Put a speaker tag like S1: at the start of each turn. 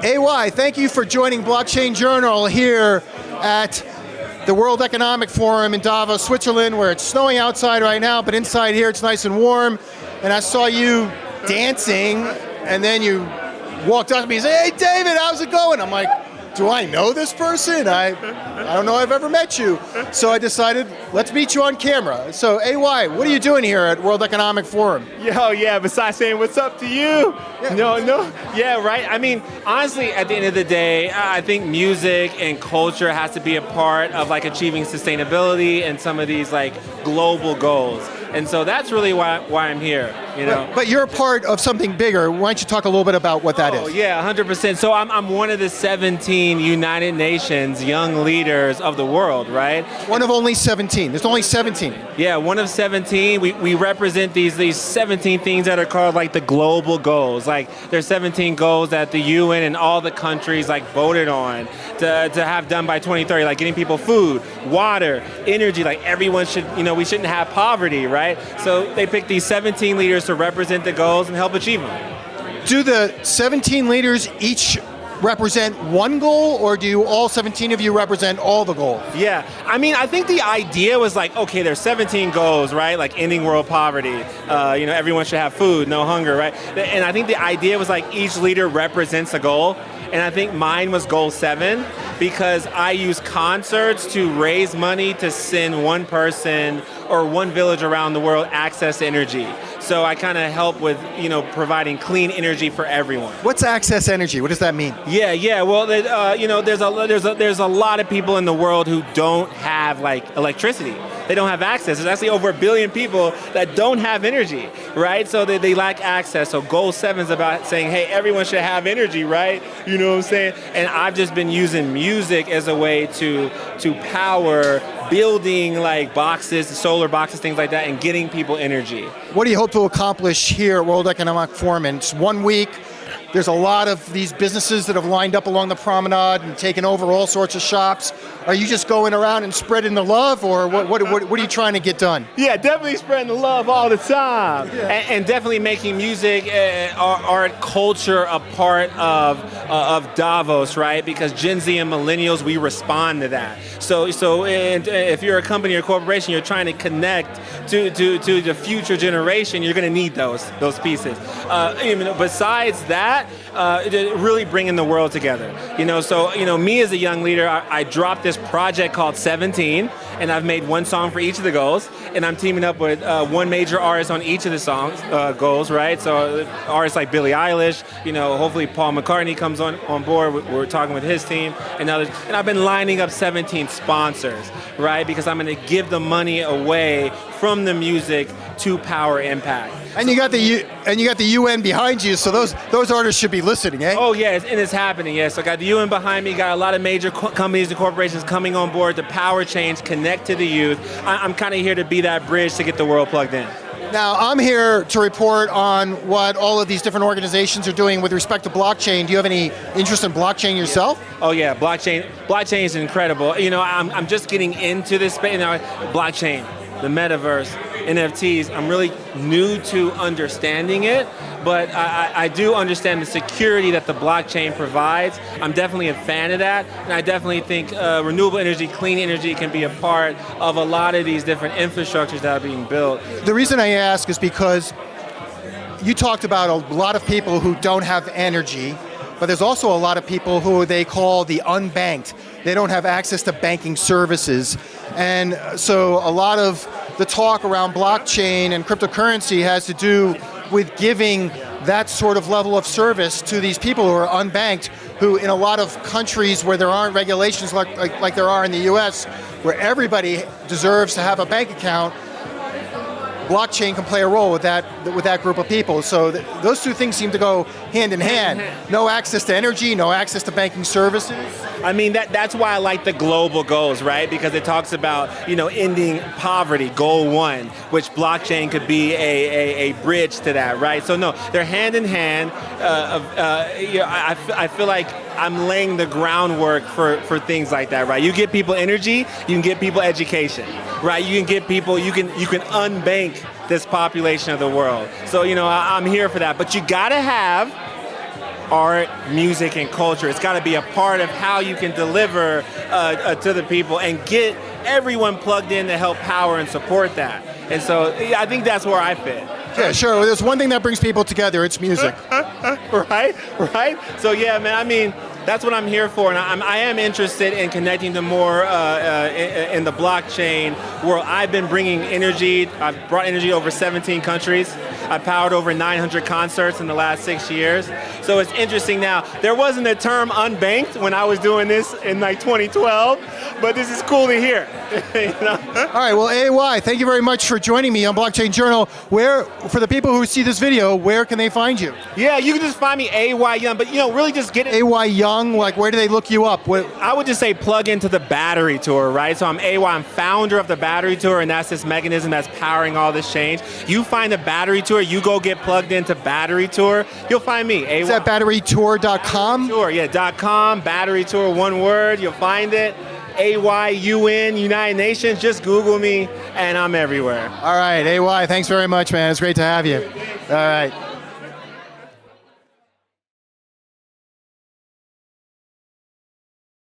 S1: AY, thank you for joining Blockchain Journal here at the World Economic Forum in Davos, Switzerland, where it's snowing outside right now, but inside here it's nice and warm. And I saw you dancing, and then you walked up to me and said, "Hey David, how's it going?" I'm like, do I know this person? I don't know I've ever met you. So I decided, let's meet you on camera. So AY, what are you doing here at World Economic Forum?
S2: Yo, yeah, besides saying what's up to you?
S1: Yeah.
S2: No, yeah, right? I mean, honestly, at the end of the day, I think music and culture has to be a part of like achieving sustainability and some of these like global goals. And so that's really why I'm here, you know.
S1: But you're a part of something bigger. Why don't you talk a little bit about what that is?
S2: Oh, yeah, 100%. So I'm one of the 17 United Nations young leaders of the world, right?
S1: One of only 17. There's only 17.
S2: Yeah, one of 17. We represent these 17 things that are called like the global goals. Like there's 17 goals that the UN and all the countries like voted on to have done by 2030, like getting people food, water, energy, like everyone should, we shouldn't have poverty, right? So they picked these 17 leaders to represent the goals and help achieve them.
S1: Do the 17 leaders each represent one goal, or do all 17 of you represent all the goals?
S2: Yeah, I mean, I think the idea was like, okay, there's 17 goals, right? Like ending world poverty, everyone should have food, no hunger, right? And I think the idea was like each leader represents a goal. And I think mine was goal 7 because I use concerts to raise money to send one person or one village around the world access to energy. So I kind of help with, providing clean energy for everyone.
S1: What's access energy? What does that mean?
S2: Yeah. Well, there's a lot of people in the world who don't have like electricity. They don't have access. There's actually over 1 billion people that don't have energy, right? So they lack access. So goal 7 is about saying, hey, everyone should have energy, right? You know what I'm saying? And I've just been using music as a way to power building like boxes, solar boxes, things like that, and getting people energy.
S1: What do you hope to accomplish here at World Economic Forum? And it's 1 week. There's a lot of these businesses that have lined up along the promenade and taken over all sorts of shops. Are you just going around and spreading the love, or what are you trying to get done?
S2: Yeah, definitely spreading the love all the time. Yeah. And definitely making music, art, culture a part of Davos, right? Because Gen Z and millennials, we respond to that. So if you're a company or corporation, you're trying to connect to the future generation, you're going to need those pieces. Besides that, really bringing the world together. Me as a young leader, I dropped this project called 17, and I've made one song for each of the goals, and I'm teaming up with one major artist on each of the songs goals, right? So artists like Billie Eilish, hopefully Paul McCartney comes on board. We're talking with his team and others, and I've been lining up 17 sponsors, right? Because I'm going to give the money away from the music to power impact.
S1: And you got the UN behind you, so those artists should be listening, eh?
S2: Oh yeah, and it's happening. Yes, so I got the UN behind me. Got a lot of major companies and corporations coming on board to power change, connect to the youth. I'm kind of here to be that bridge to get the world plugged in.
S1: Now, I'm here to report on what all of these different organizations are doing with respect to blockchain. Do you have any interest in blockchain yourself?
S2: Oh yeah, blockchain is incredible. I'm just getting into this space now. Blockchain, the metaverse, NFTs, I'm really new to understanding it, but I do understand the security that the blockchain provides. I'm definitely a fan of that, and I definitely think renewable energy, clean energy can be a part of a lot of these different infrastructures that are being built.
S1: The reason I ask is because you talked about a lot of people who don't have energy, but there's also a lot of people who they call the unbanked. They don't have access to banking services. And so a lot of the talk around blockchain and cryptocurrency has to do with giving that sort of level of service to these people who are unbanked, who in a lot of countries where there aren't regulations like there are in the US, where everybody deserves to have a bank account, blockchain can play a role with that group of people. So those two things seem to go hand in hand. No access to energy, no access to banking services.
S2: I mean, that's why I like the global goals, right? Because it talks about, ending poverty, goal 1, which blockchain could be a bridge to that, right? So no, they're hand in hand. I feel like I'm laying the groundwork for things like that, right? You get people energy, you can get people education, right? You can get people, you can unbank this population of the world. So, I'm here for that. But you gotta have art, music, and culture. It's got to be a part of how you can deliver to the people and get everyone plugged in to help power and support that. And so yeah, I think that's where I fit.
S1: Yeah, sure. There's one thing that brings people together. It's music.
S2: right. So yeah, man. I mean, that's what I'm here for, and I am interested in connecting to more in the blockchain world. I've been bringing energy. I've brought energy to over 17 countries. I've powered over 900 concerts in the last 6 years. So it's interesting now. There wasn't a term unbanked when I was doing this in like 2012, but this is cool to hear. You know?
S1: All right, well, AY, thank you very much for joining me on Blockchain Journal. Where, for the people who see this video, where can they find you?
S2: Yeah, you can just find me AY Young, but really just get it.
S1: AY Young, like where do they look you up?
S2: I would just say plug into the Battery Tour, right? So I'm AY, I'm founder of the Battery Tour, and that's this mechanism that's powering all this change. You find the Battery Tour, you go get plugged into Battery Tour, you'll find me. AY.
S1: Is that batterytour.com?
S2: Tour, yeah, .com, Battery Tour, one word, you'll find it. AYUN, United Nations, just Google me, and I'm everywhere.
S1: All right, AY, thanks very much, man. It's great to have you. All right.